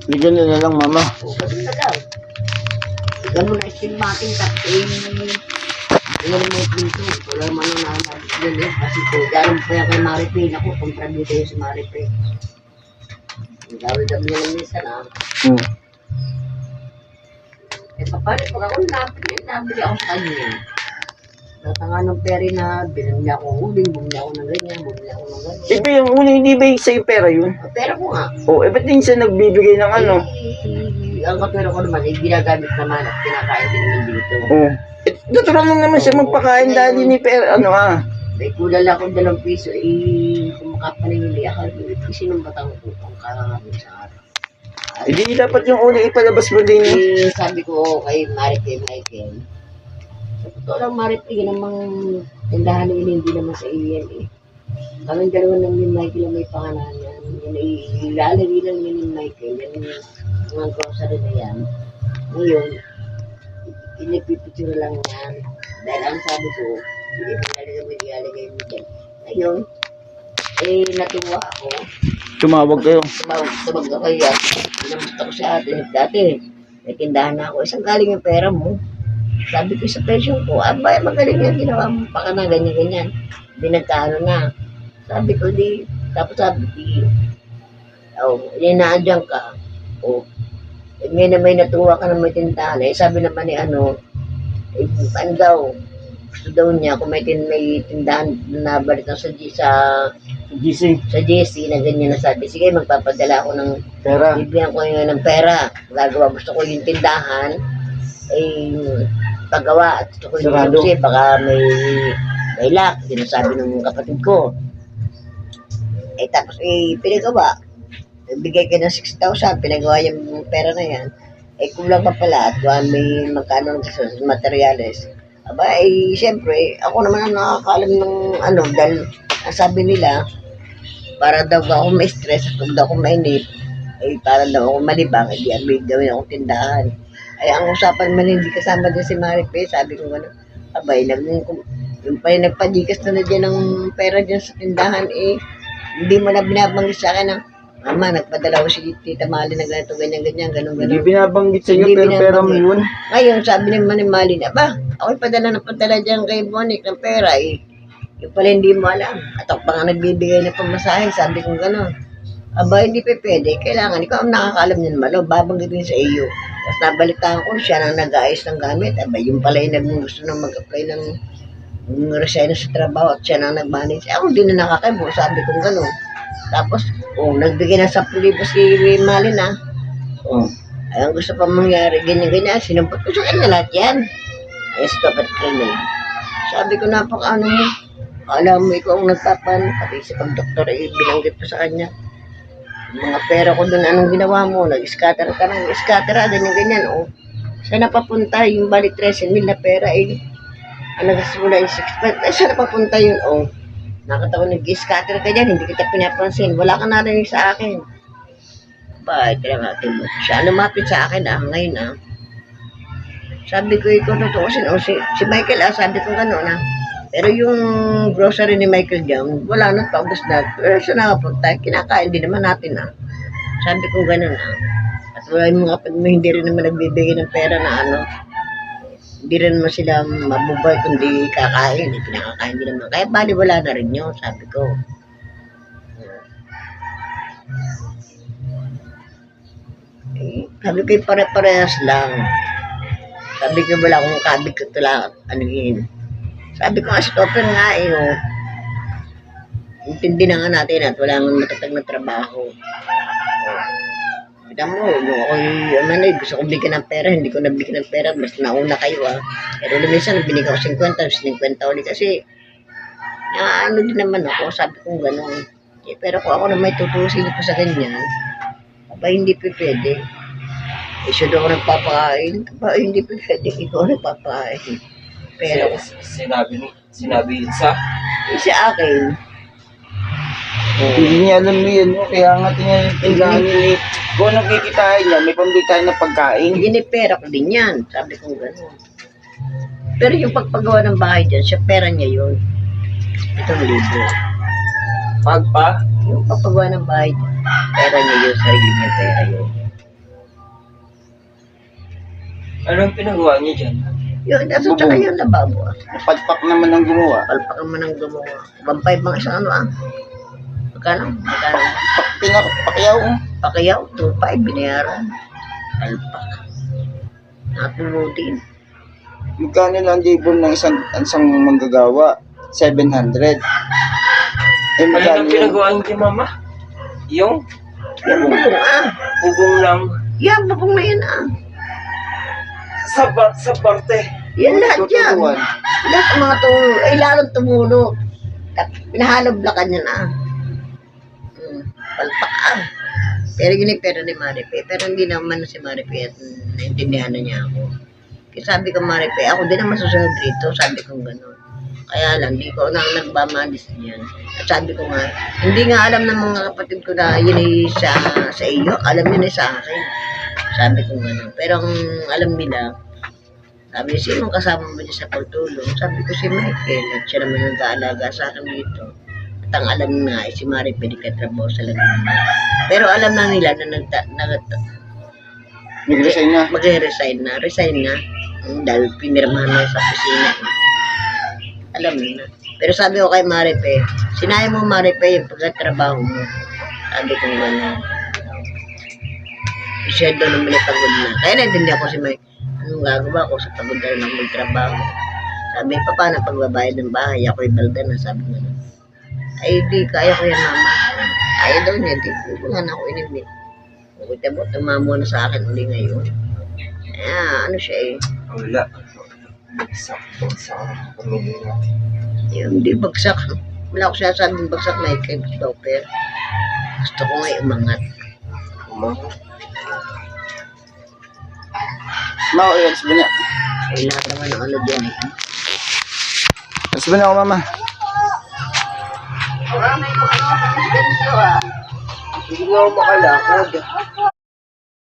Bigyan na lang, mama. O, ganun na lang. Bigyan mo na istilmatin tapos ilan mo dito. Wala naman ang nakakalilis kasi po, galing po yan kay Maripay. Naku, kontrabito yun si Maripay. Ang gawin kami niya lang minsan, ah. Eh, papalit pag ako nabili ako sa kanya. Natanga ng peri na, binili niya ako uling, bumili ako ng ganyan, bumili ako ng ganyan. Ito yung una, hindi ba sa'yo pera yun? Pera ko nga. Oo, ba't din siya nagbibigay ng ano? Ang kapera ko naman, ginagamit naman at kinakain din naman dito. Oo. Natural lang naman siya magpakain dahil ni pera, ano May kulal ako 2 piso, kumakapaningili ako. Sinumbatang ko kung kakakamit sa araw. Hindi dapat yung una ipalabas mo din. Sabi ko kay Maripay Michael, sa totoo lang Maripay, yun namang tindahan nila hindi naman sa iyo yan eh. Kaming dalawa lang ni Michael ang may pangalan yan. Yan ay ilalagay lang yun ni Michael. Yan yung mga grocery na yan. Ngayon, inipipicture lang yan. Dahil ang sabi ko, hindi mo ilalagay mo dyan. Ngayon, natuwa ako. Tumawag kayo. Tumawag ako yan. Pinamusta ko sa atin. Dati, may tindahan na ako. Isang galing yung pera mo. Sabi ko sa pension ko, abay, magaling yan. Ginawa mo pa ka na ganyan-ganyan. Binagkano na. Sabi ko, di. Tapos sabi ko, inaadyan ka. Ngayon na may natuwa ka na may tindahan. Sabi naman ni ano daw, gusto daw niya kung may tindahan na balitan sa GC na ganyan na sabi. Sige, magpapadala ako ng Pera. bibigyan ko yun ng pera. Gagawa, gusto ko yung tindahan. Paggawa. At gusto ko yung Sarado. kasi baka may lock. Sinasabi ng kapatid ko. Tapos pinagawa. Bigay ka ng 6,000. Pinagawa yung pera na yan. Kulang pa pala at may magkano ng materials. Aba, siyempre, ako naman ang nakakaalam ng dahil ang sabi nila, para daw ako ma-stress at daw ako mainip, para daw ako malibang, hindi ang gawin akong tindahan. Ang usapan man hindi kasama din si Maripay, sabi ko gano'n, abay, yung pa yung nagpadikas na dyan ng pera dyan sa tindahan, hindi mo na binabanggit sa akin ng, Mama, nagpadala ko si Tita Mali na ganito, ganyan, gano'n. Hindi binabanggit sa'yo, pero pera mo yun. Ngayon, sabi naman ni Mali na, ako'y padala dyan kay Monique ng pera, yung pala hindi mo alam. At ako pa nga nagbibigay na pamasahe, sabi ko gano'n. Aba, hindi pa pwede, kailangan, ikaw ang nakakaalam niyan malo, babanggitin sa iyo. Tapos nabalitaan ko, siya nang nag-aayos ng gamit, aba, yung pala yung gusto nang mag-apply ng resign sa trabaho at siya nang nag-manage. Ako din na nakakaibo, sabi ko gano'n. Tapos, nagbigay ng 10,000 si Mali na. Ang gusto pa mangyari, ganyan-ganyan, sinumpot ko sa kanya lahat yan. Sa dapat clinic. Sabi ko, napaka-ano mo. Alam mo, ikaw ang nagpapan. Pati sa pag-doktor, binanggit ko sa kanya. Mga pera ko doon, anong ginawa mo? Nag-scatter ka na. Scatter, ganyan-ganyan. Saan napapunta yung bali 13,000 na pera? Nagasimula yung 6,000. Saan napapunta yun? Nakataon nag-scatter ka dyan, hindi kita pinapansin. Wala ka narinig sa akin. Kaya natin mo. Siya lumapit sa akin ngayon Sabi ko, ikaw tutuusin. Si Michael sabi ko gano'n Pero yung grocery ni Michael dyan, wala na, paubos na. Pero siya nakapunta, kinakain din naman natin Sabi ko gano'n At wala yung mga kapag hindi rin naman nagbibigay ng pera na hindi rin naman sila mabubay kundi kakain. Pinakakain din naman. Kaya bali wala na rin yun, sabi ko. Sabi ko pare-parehas lang. Sabi ko wala akong kabig ko lang. Sabi ko stopper nga intindi na nga natin at wala nang matatag na trabaho. Kita mo, gusto kong bigyan ng pera, hindi ko nabigyan ng pera, mas nauna kayo Pero minsan, binigyan ko 50 ulit kasi, din naman ako, sabi kong gano'n. Pero kung ako na may tutusin ko sa ganyan, hindi pa pwede. Siya daw ako nagpapakain, hindi pa pwede, ikaw nagpapakain. Pero, sinabi sa akin, Hindi niya alam mo yun, kaya nga tingnan yung tindahan niya kung anong kikitain niya, may pambili tayo ng pagkain. Pera ko din yan, sabi kong gano'n. Pero yung pagpagawa ng bahay dyan, siya pera niya yun. 7,000. Pagpa? Yung pagpagawa ng bahay dyan, pera niya yun, sarili niya pera yun. Anong pinagawa niyo dyan? Yun, nasa tsaka yun na babo. Padpak naman ang gumawa. Palpakan mo ng gumawa. 1.5 mga isang ano ah. Magkano? Magkano? Pakyaw. Pakiyaw, 2.5 binayaran. Palpak. Natulutin. Magkano lang libo ng isang manggagawa? 700. Eh, Ano magkano ang yun? pinagawa niyo kay mama? Yung Yan, bubong ah. bubong ng Yan, bubong na yan ah. sa parte. Yan lahat yan. Tutubuan. Lahat ng mga tumulo. Ay, lalong tumulog. Pinahalablakan yan ah. Palpak ah. Pero yun yung pera ni Maripe. Pero hindi naman si Maripe at naintindihan na niya ako. Kaya sabi ko Maripe, ako din naman susunod rito. Sabi ko gano'n. Kaya lang, di ko na nagmamalis niyan. At sabi ko nga, hindi nga alam ng mga kapatid ko na yun ay sa iyo. Alam nila sa akin. Sabi ko gano'n. Pero ang alam nila, sabi, sinong kasama mo niya sa pagtulong? Sabi ko si Michael. At siya naman nag-aalaga sa akin dito. At ang alam nga, si Maripe di katrabaho sa Laguna. Pero alam na nila na Nag-resign na. magre-resign na. Resign na. Dahil pinirmahan na sa opisina. Alam na. Pero sabi ko kay Maripe, sinaya mo Maripe yung pagkatrabaho mo. Sabi ko gano'n. Siya doon naman pagod na. Kaya naintindihan ko si Mike, anong gagawa ko sa pagod na lang magtrabaho. Sabi pa, paano pagbabayad ng bahay? Ako'y balda na. Sabi ko na. Ay, di, kaya ko yan mama. Kaya daw niya, di ko nga na ako inibig. Kita mo, tumamo na sa akin uli ngayon. Kaya, ano siya eh. Wala. Sakto sa pamilya. Yung di bagsak. Wala ko sinasabing bagsak na kay Stopper. Gusto ko nga umangat. Umangat. Mao, yan. Sabi niya. Ay, lahat naman ng ano dyan eh. Sabi niya ako, mama. Wala may mga ganito ah. Hindi nga ako makalakad.